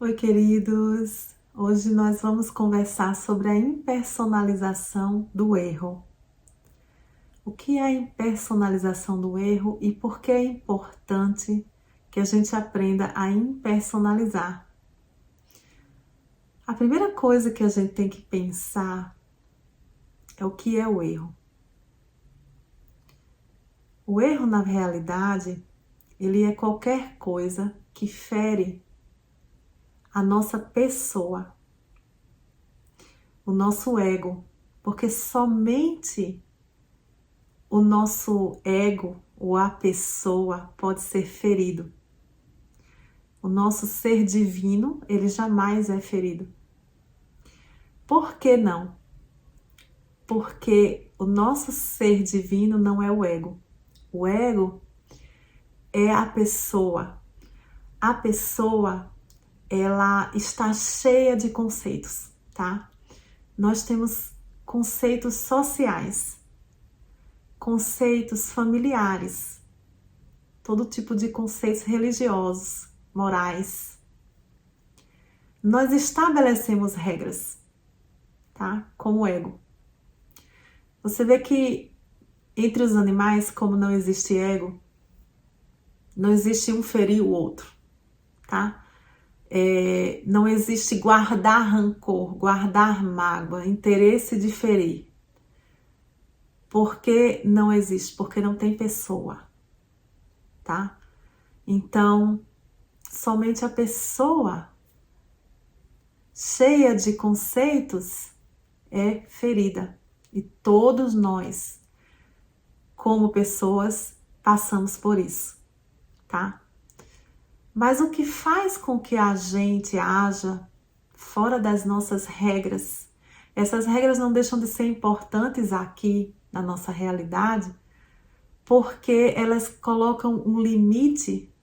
Oi, queridos! Hoje nós vamos conversar sobre a impersonalização do erro. O que é a impersonalização do erro e por que é importante que a gente aprenda a impersonalizar? A primeira coisa que a gente tem que pensar é o que é o erro. O erro, na realidade, ele é qualquer coisa que fere a nossa pessoa, o nosso ego, porque somente o nosso ego ou a pessoa pode ser ferido. O nosso ser divino, ele jamais é ferido. Por que não? Porque o nosso ser divino não é o ego. O ego é a pessoa. A pessoa, ela está cheia de conceitos, tá? Nós temos conceitos sociais, conceitos familiares, todo tipo de conceitos religiosos, morais. Nós estabelecemos regras, tá? Com o ego. Você vê que entre os animais, como não existe ego, não existe um ferir o outro, tá? Não existe guardar rancor, guardar mágoa, interesse de ferir. Por que não existe? Porque não tem pessoa, tá? Então, somente a pessoa cheia de conceitos é ferida. E todos nós, como pessoas, passamos por isso, tá? Mas o que faz com que a gente haja fora das nossas regras, essas regras não deixam de ser importantes aqui na nossa realidade, porque elas colocam um limite,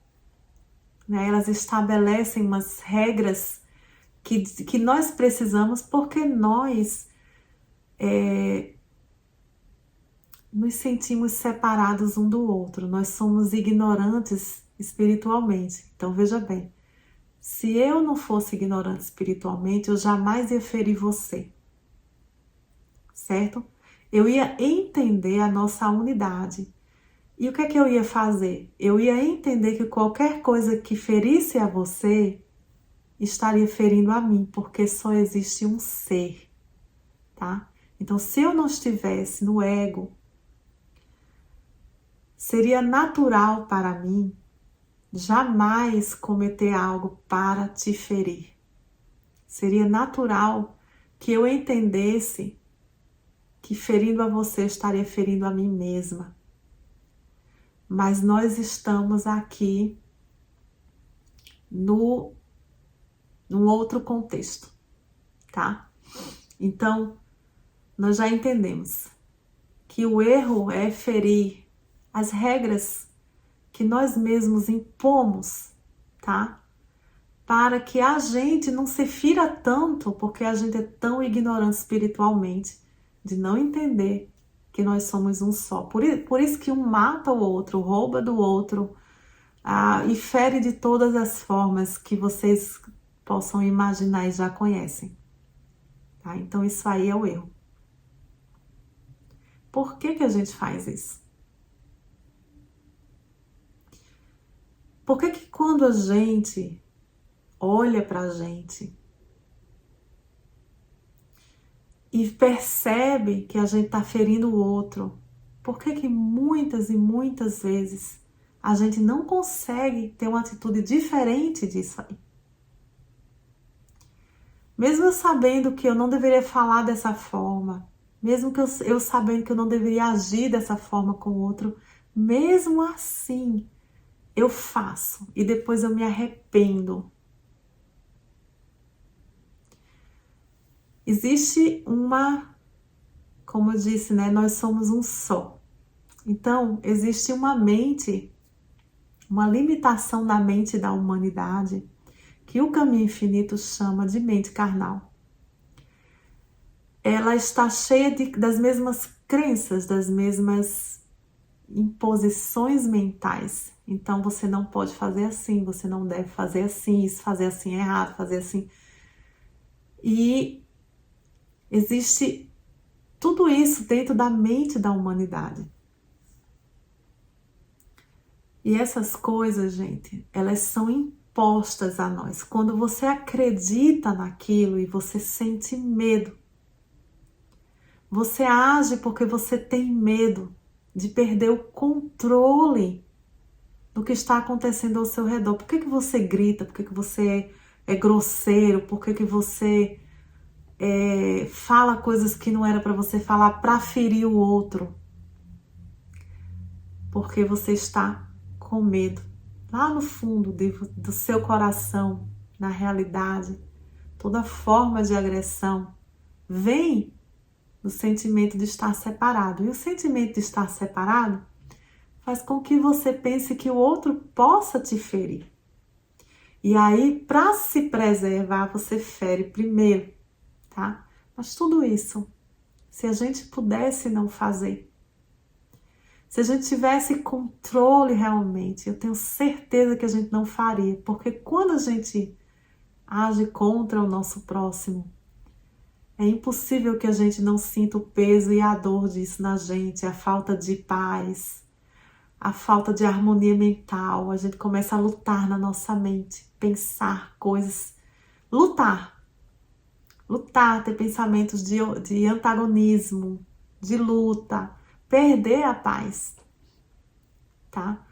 né? Elas estabelecem umas regras que nós precisamos, porque nós nos sentimos separados um do outro, nós somos ignorantes espiritualmente. Então veja bem, se eu não fosse ignorante espiritualmente, eu jamais ia ferir você, certo? Eu ia entender a nossa unidade. E o que é que eu ia fazer? Eu ia entender que qualquer coisa que ferisse a você estaria ferindo a mim, porque só existe um ser, tá? Então, se eu não estivesse no ego, seria natural para mim jamais cometer algo para te ferir. Seria natural que eu entendesse que ferindo a você estaria ferindo a mim mesma. Mas nós estamos aqui num outro contexto, tá? Então, nós já entendemos que o erro é ferir as regras que nós mesmos impomos, tá? Para que a gente não se fira tanto, porque a gente é tão ignorante espiritualmente, de não entender que nós somos um só. Por isso que um mata o outro, rouba do outro, e fere de todas as formas que vocês possam imaginar e já conhecem. Tá? Então isso aí é o erro. Por que a gente faz isso? Por que quando a gente olha pra gente e percebe que a gente tá ferindo o outro, por que muitas e muitas vezes a gente não consegue ter uma atitude diferente disso aí? Mesmo eu sabendo que eu não deveria falar dessa forma, mesmo que eu sabendo que eu não deveria agir dessa forma com o outro, mesmo assim eu faço e depois eu me arrependo. Existe como eu disse, né? Nós somos um só. Então, existe uma mente, uma limitação da mente da humanidade, que o caminho infinito chama de mente carnal. Ela está cheia das mesmas crenças, das mesmas imposições mentais Então você não pode fazer assim, você não deve fazer assim, isso fazer assim é errado, fazer assim. E existe tudo isso dentro da mente da humanidade. E essas coisas, gente, elas são impostas a nós. Quando você acredita naquilo e você sente medo, você age porque você tem medo de perder o controle do que está acontecendo ao seu redor. Por que você grita? Por que você é grosseiro? Por que você fala coisas que não era para você falar para ferir o outro? Porque você está com medo. Lá no fundo do seu coração, na realidade, toda forma de agressão vem do sentimento de estar separado. E o sentimento de estar separado faz com que você pense que o outro possa te ferir. E aí, para se preservar, você fere primeiro, tá? Mas tudo isso, se a gente pudesse não fazer, se a gente tivesse controle realmente, eu tenho certeza que a gente não faria. Porque quando a gente age contra o nosso próximo, é impossível que a gente não sinta o peso e a dor disso na gente, a falta de paz, a falta de harmonia mental. A gente começa a lutar na nossa mente, pensar coisas, lutar, ter pensamentos de antagonismo, de luta, perder a paz, tá?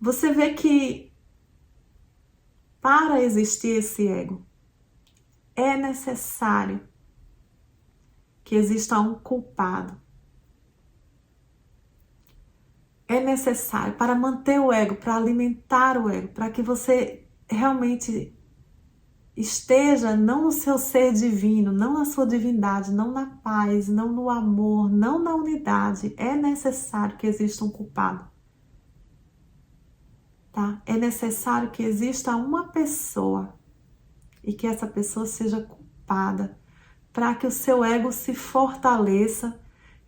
Você vê que para existir esse ego, é necessário que exista um culpado. É necessário para manter o ego, para alimentar o ego, para que você realmente esteja não no seu ser divino, não na sua divindade, não na paz, não no amor, não na unidade. É necessário que exista um culpado. Tá? É necessário que exista uma pessoa e que essa pessoa seja culpada para que o seu ego se fortaleça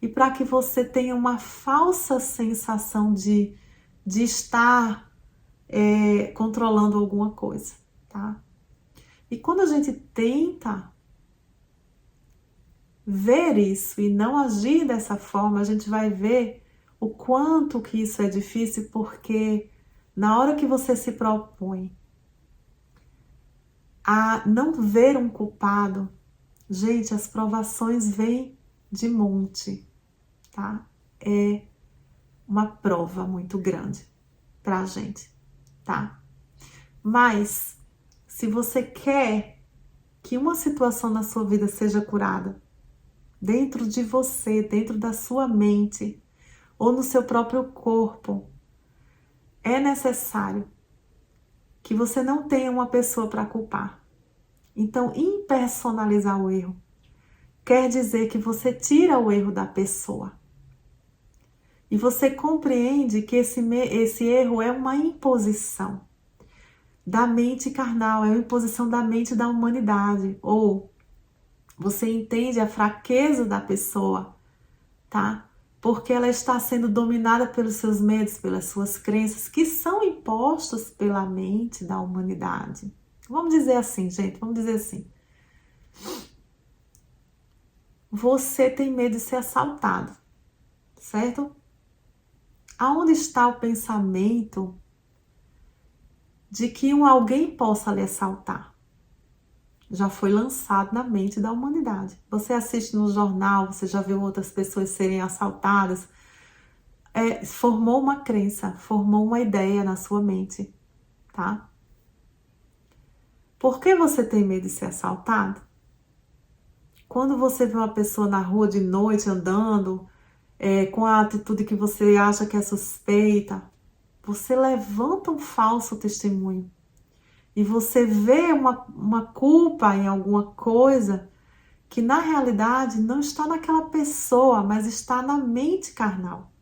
e para que você tenha uma falsa sensação de estar controlando alguma coisa, tá? E quando a gente tenta ver isso e não agir dessa forma, a gente vai ver o quanto que isso é difícil, porque na hora que você se propõe a não ver um culpado, gente, as provações vêm de monte, tá? É uma prova muito grande pra gente, tá? Mas, se você quer que uma situação na sua vida seja curada, dentro de você, dentro da sua mente, ou no seu próprio corpo, é necessário que você não tenha uma pessoa para culpar. Então, impersonalizar o erro quer dizer que você tira o erro da pessoa. E você compreende que esse erro é uma imposição da mente carnal, é uma imposição da mente da humanidade. Ou você entende a fraqueza da pessoa, tá? Porque ela está sendo dominada pelos seus medos, pelas suas crenças, que são impostos pela mente da humanidade. Vamos dizer assim, gente, vamos dizer assim. Você tem medo de ser assaltado, certo? Aonde está o pensamento de que alguém possa lhe assaltar? Já foi lançado na mente da humanidade. Você assiste no jornal, você já viu outras pessoas serem assaltadas. Formou uma crença, formou uma ideia na sua mente, tá? Por que você tem medo de ser assaltado? Quando você vê uma pessoa na rua de noite andando, com a atitude que você acha que é suspeita, você levanta um falso testemunho. E você vê uma culpa em alguma coisa que na realidade não está naquela pessoa, mas está na mente carnal,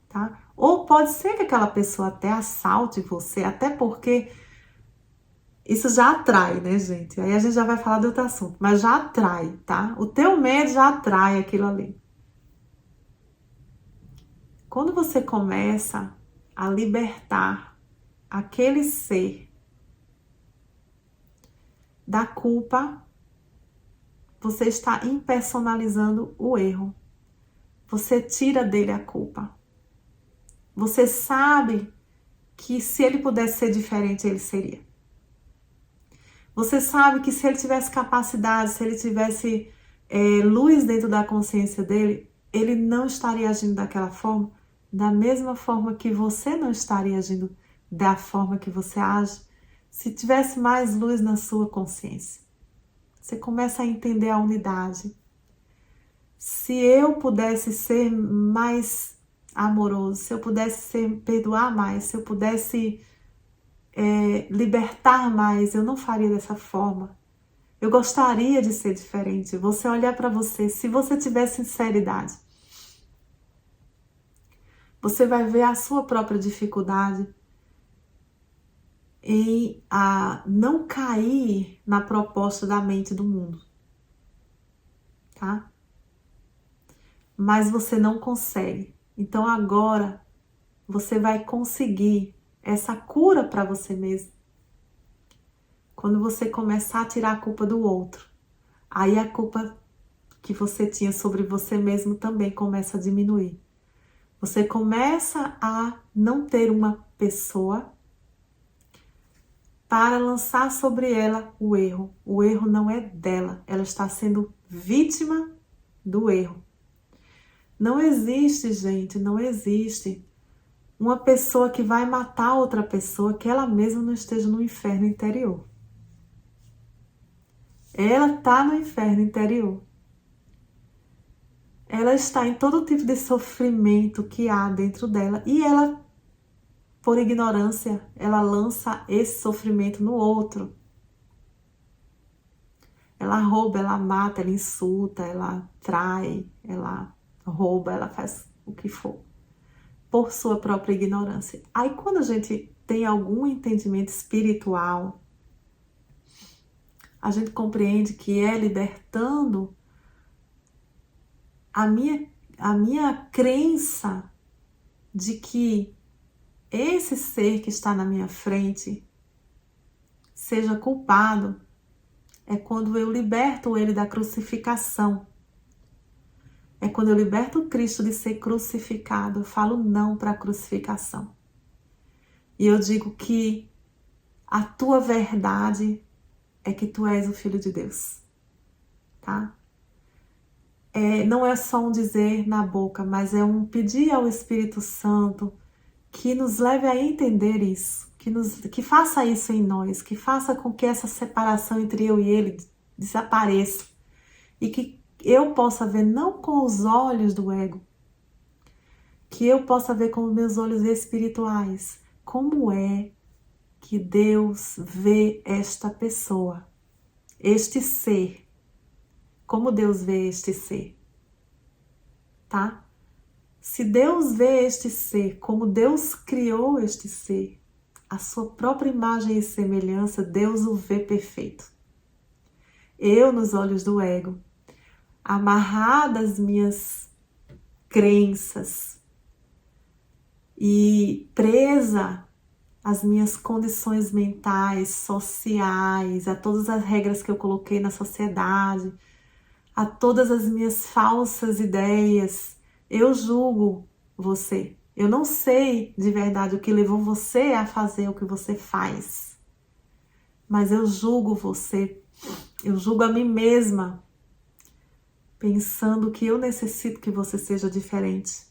tá? Ou pode ser que aquela pessoa até assalte você, até porque isso já atrai, né, gente? Aí a gente já vai falar de outro assunto, mas já atrai, tá? O teu medo já atrai aquilo ali. Quando você começa a libertar aquele ser da culpa, você está impersonalizando o erro. Você tira dele a culpa. Você sabe que se ele pudesse ser diferente, ele seria. Você sabe que se ele tivesse capacidade, se ele tivesse luz dentro da consciência dele, ele não estaria agindo daquela forma, da mesma forma que você não estaria agindo da forma que você age, se tivesse mais luz na sua consciência. Você começa a entender a unidade. Se eu pudesse ser mais amoroso, se eu pudesse perdoar mais, se eu pudesse libertar mais, eu não faria dessa forma. Eu gostaria de ser diferente. Você olhar para você, se você tiver sinceridade, você vai ver a sua própria dificuldade em não cair na proposta da mente do mundo, tá? Mas você não consegue. Então agora você vai conseguir essa cura para você mesmo. Quando você começar a tirar a culpa do outro, aí a culpa que você tinha sobre você mesmo também começa a diminuir. Você começa a não ter uma pessoa para lançar sobre ela o erro. O erro não é dela, ela está sendo vítima do erro. Não existe, gente, não existe uma pessoa que vai matar outra pessoa que ela mesma não esteja no inferno interior. Ela está no inferno interior. Ela está em todo tipo de sofrimento que há dentro dela e ela, por ignorância, ela lança esse sofrimento no outro. Ela rouba, ela mata, ela insulta, ela trai, ela rouba, ela faz o que for, por sua própria ignorância. Aí quando a gente tem algum entendimento espiritual, a gente compreende que é libertando a minha crença de que esse ser que está na minha frente seja culpado, é quando eu liberto ele da crucificação. É quando eu liberto o Cristo de ser crucificado. Eu falo não para a crucificação. E eu digo que a tua verdade é que tu és o Filho de Deus. Tá? Não é só um dizer na boca, mas é um pedir ao Espírito Santo que nos leve a entender isso, que faça isso em nós, que faça com que essa separação entre eu e ele desapareça e que eu possa ver não com os olhos do ego, que eu possa ver com os meus olhos espirituais como é que Deus vê esta pessoa, este ser, como Deus vê este ser, tá? Se Deus vê este ser como Deus criou este ser, a sua própria imagem e semelhança, Deus o vê perfeito. Eu, nos olhos do ego, amarrada às minhas crenças e presa às minhas condições mentais, sociais, a todas as regras que eu coloquei na sociedade, a todas as minhas falsas ideias, eu julgo você. Eu não sei de verdade o que levou você a fazer o que você faz, mas eu julgo você, eu julgo a mim mesma, pensando que eu necessito que você seja diferente.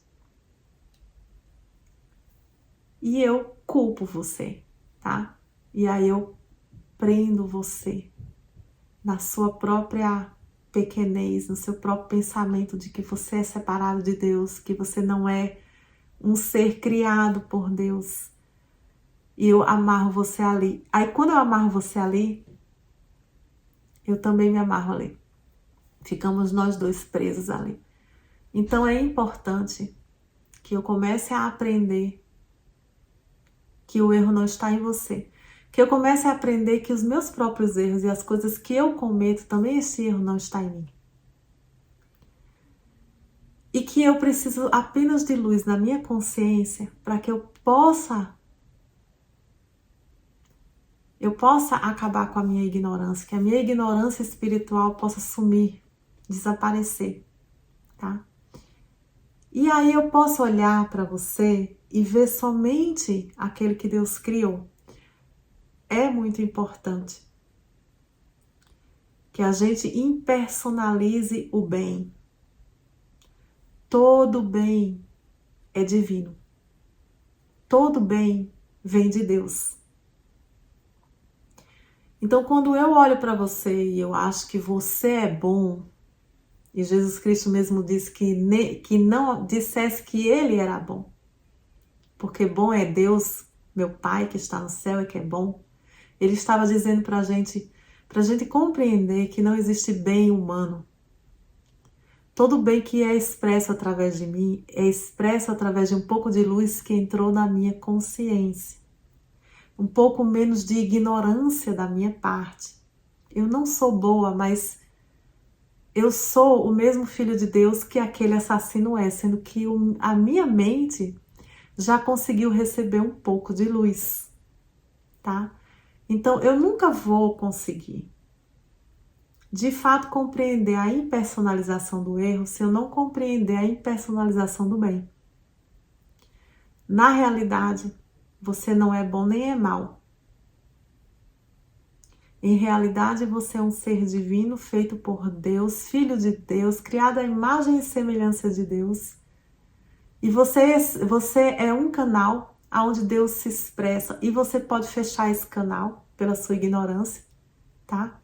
E eu culpo você, tá? E aí eu prendo você na sua própria pequenez, no seu próprio pensamento de que você é separado de Deus, que você não é um ser criado por Deus. E eu amarro você ali. Aí quando eu amarro você ali, eu também me amarro ali. Ficamos nós dois presos ali. Então é importante que eu comece a aprender que o erro não está em você. Que eu comece a aprender que os meus próprios erros e as coisas que eu cometo, também esse erro não está em mim. e que eu preciso apenas de luz na minha consciência para que eu possa acabar com a minha ignorância, que a minha ignorância espiritual possa sumir, desaparecer, tá? E aí eu posso olhar para você e ver somente aquele que Deus criou. É muito importante que a gente impersonalize o bem. Todo bem é divino. Todo bem vem de Deus. Então, quando eu olho para você e eu acho que você é bom, e Jesus Cristo mesmo disse que não dissesse que ele era bom, porque bom é Deus, meu Pai que está no céu e que é bom. Ele estava dizendo para a gente compreender que não existe bem humano. Todo bem que é expresso através de mim é expresso através de um pouco de luz que entrou na minha consciência. Um pouco menos de ignorância da minha parte. Eu não sou boa, mas eu sou o mesmo filho de Deus que aquele assassino é, sendo que a minha mente já conseguiu receber um pouco de luz, tá? Então, eu nunca vou conseguir, de fato, compreender a impersonalização do erro se eu não compreender a impersonalização do bem. Na realidade, você não é bom nem é mal. Em realidade, você é um ser divino feito por Deus, filho de Deus, criado à imagem e semelhança de Deus. E você é um canal onde Deus se expressa. E você pode fechar esse canal pela sua ignorância, tá?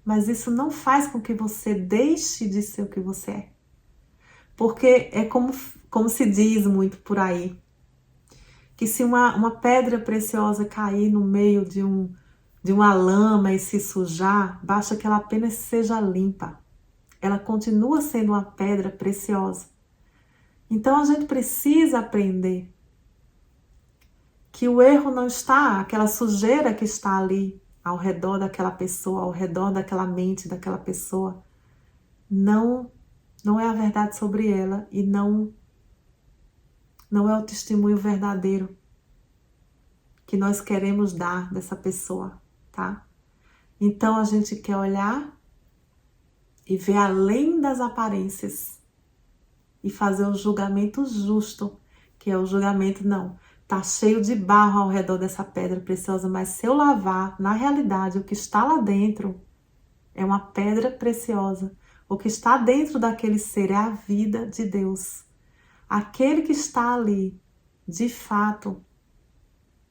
Mas isso não faz com que você deixe de ser o que você é. Porque é como se diz muito por aí, que se uma pedra preciosa cair no meio de uma lama e se sujar, basta que ela apenas seja limpa. Ela continua sendo uma pedra preciosa. Então a gente precisa aprender que o erro não está, aquela sujeira que está ali ao redor daquela pessoa, ao redor daquela mente daquela pessoa, não é a verdade sobre ela e não é o testemunho verdadeiro que nós queremos dar dessa pessoa, tá? Então a gente quer olhar e ver além das aparências e fazer o julgamento justo, que é o julgamento não. Tá cheio de barro ao redor dessa pedra preciosa, mas se eu lavar, na realidade, o que está lá dentro é uma pedra preciosa. O que está dentro daquele ser é a vida de Deus. Aquele que está ali, de fato,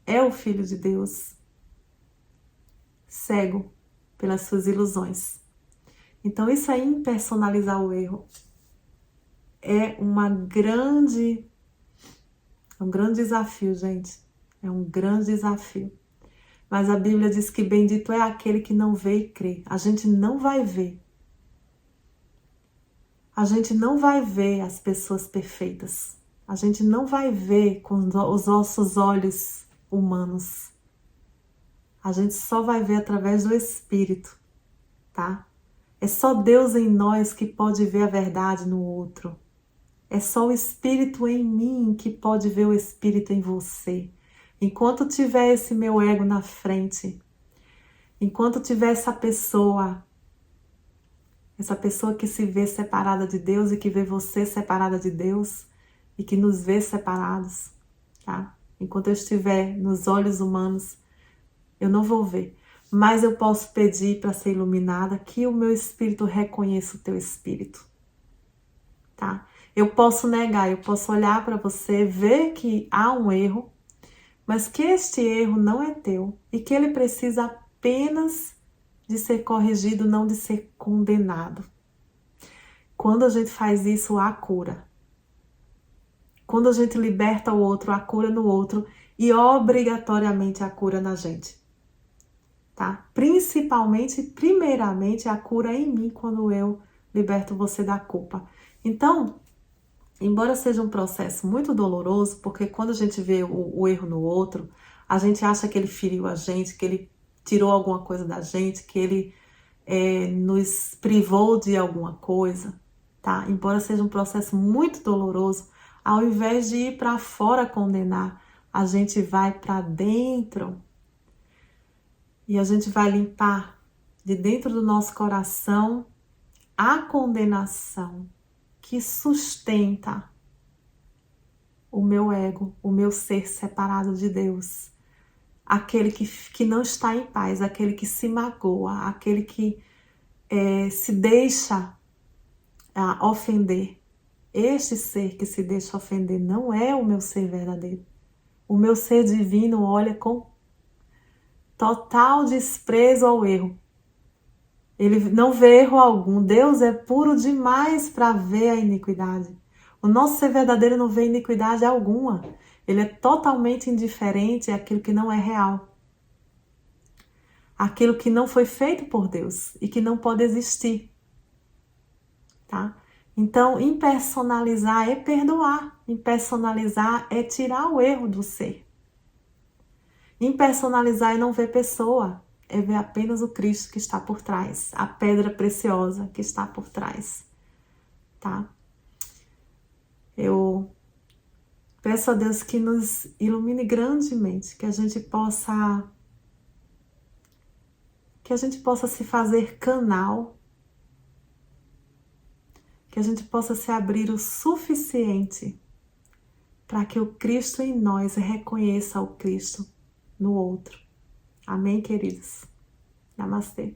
é o Filho de Deus, cego pelas suas ilusões. Então, isso aí, impersonalizar o erro, é um grande desafio, gente. É um grande desafio. Mas a Bíblia diz que bendito é aquele que não vê e crê. A gente não vai ver. A gente não vai ver as pessoas perfeitas. A gente não vai ver com os nossos olhos humanos. A gente só vai ver através do Espírito, tá? É só Deus em nós que pode ver a verdade no outro. É só o Espírito em mim que pode ver o Espírito em você. Enquanto tiver esse meu ego na frente, enquanto tiver essa pessoa que se vê separada de Deus e que vê você separada de Deus e que nos vê separados, tá? Enquanto eu estiver nos olhos humanos, eu não vou ver. Mas eu posso pedir para ser iluminada que o meu espírito reconheça o teu espírito, tá? Eu posso negar, eu posso olhar para você, ver que há um erro, mas que este erro não é teu e que ele precisa apenas de ser corrigido, não de ser condenado. Quando a gente faz isso, há cura. Quando a gente liberta o outro, há cura no outro e obrigatoriamente há cura na gente. Tá? Primeiramente, a cura em mim quando eu liberto você da culpa. Então, embora seja um processo muito doloroso, porque quando a gente vê o erro no outro, a gente acha que ele feriu a gente, que ele tirou alguma coisa da gente, que ele nos privou de alguma coisa. tá? Embora seja um processo muito doloroso, ao invés de ir para fora condenar, a gente vai para dentro e a gente vai limpar de dentro do nosso coração a condenação que sustenta o meu ego, o meu ser separado de Deus. Aquele que não está em paz, aquele que se magoa, aquele que se deixa ofender. Este ser que se deixa ofender não é o meu ser verdadeiro. O meu ser divino olha com total desprezo ao erro. Ele não vê erro algum. Deus é puro demais para ver a iniquidade. O nosso ser verdadeiro não vê iniquidade alguma. Ele é totalmente indiferente àquilo que não é real. Aquilo que não foi feito por Deus e que não pode existir. Tá? Então, impersonalizar é perdoar. Impersonalizar é tirar o erro do ser. Impersonalizar é não ver pessoa, é ver apenas o Cristo que está por trás, a pedra preciosa que está por trás, tá? Eu peço a Deus que nos ilumine grandemente, que a gente possa se fazer canal, que a gente possa se abrir o suficiente para que o Cristo em nós reconheça o Cristo no outro. Amém, queridos? Namastê.